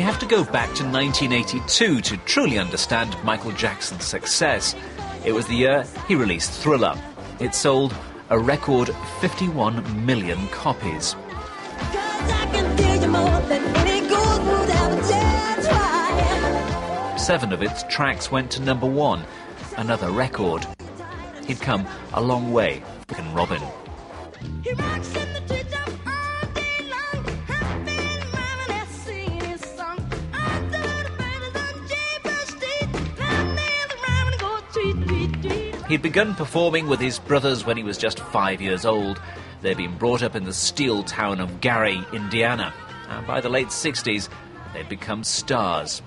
have to go back to 1982 to truly understand Michael Jackson's success. It was the year he released Thriller. It sold a record 51 million copies. 7 of its tracks went to #1, another record. He'd come a long way, fucking Robin. He'd begun performing with his brothers when he was just 5 years old. They'd been brought up in the steel town of Gary, Indiana. And by the late 60s, they'd become stars.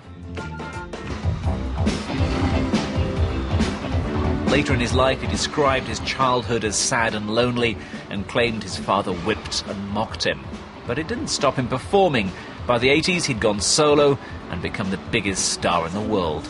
Later in his life, he described his childhood as sad and lonely and claimed his father whipped and mocked him. But it didn't stop him performing. By the 80s, he'd gone solo and become the biggest star in the world.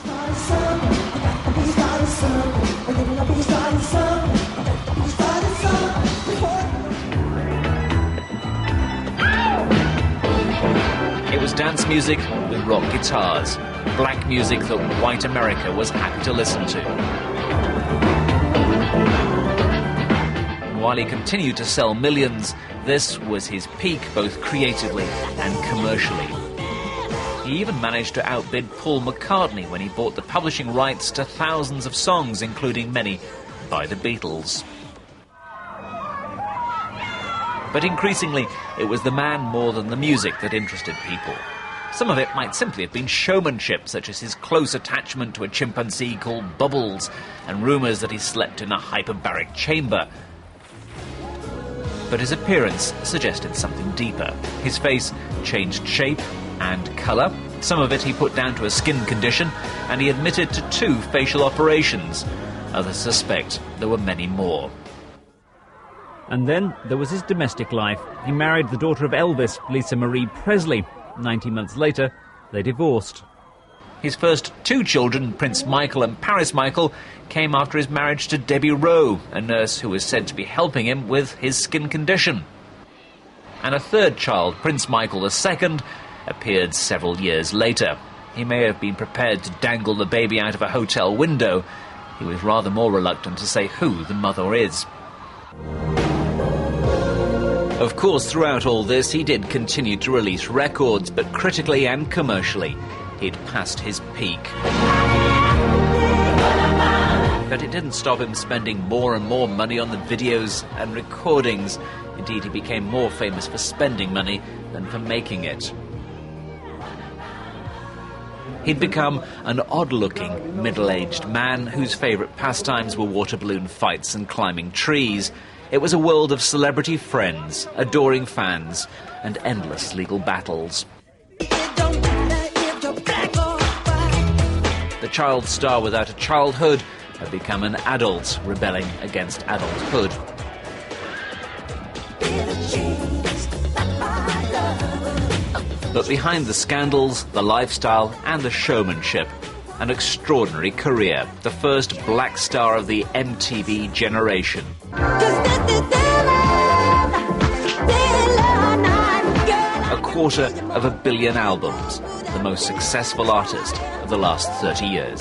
It was dance music with rock guitars, black music that white America was happy to listen to. And while he continued to sell millions, this was his peak both creatively and commercially. He even managed to outbid Paul McCartney when he bought the publishing rights to thousands of songs, including many by the Beatles. But increasingly, it was the man more than the music that interested people. Some of it might simply have been showmanship, such as his close attachment to a chimpanzee called Bubbles, and rumours that he slept in a hyperbaric chamber. But his appearance suggested something deeper. His face changed shape and colour. Some of it he put down to a skin condition, and he admitted to 2 facial operations. Others suspect there were many more. And then there was his domestic life. He married the daughter of Elvis, Lisa Marie Presley. 19 months later, they divorced. His first 2 children, Prince Michael and Paris Michael, came after his marriage to Debbie Rowe, a nurse who was said to be helping him with his skin condition. And a 3rd child, Prince Michael II, appeared several years later. He may have been prepared to dangle the baby out of a hotel window. He was rather more reluctant to say who the mother is. Of course, throughout all this, he did continue to release records, but critically and commercially, he'd passed his peak. But it didn't stop him spending more and more money on the videos and recordings. Indeed, he became more famous for spending money than for making it. He'd become an odd-looking, middle-aged man whose favourite pastimes were water balloon fights and climbing trees. It was a world of celebrity friends, adoring fans, and endless legal battles. The child star without a childhood had become an adult rebelling against adulthood. But behind the scandals, the lifestyle and the showmanship, an extraordinary career, the first black star of the MTV generation. A 250 million albums, the most successful artist of the last 30 years.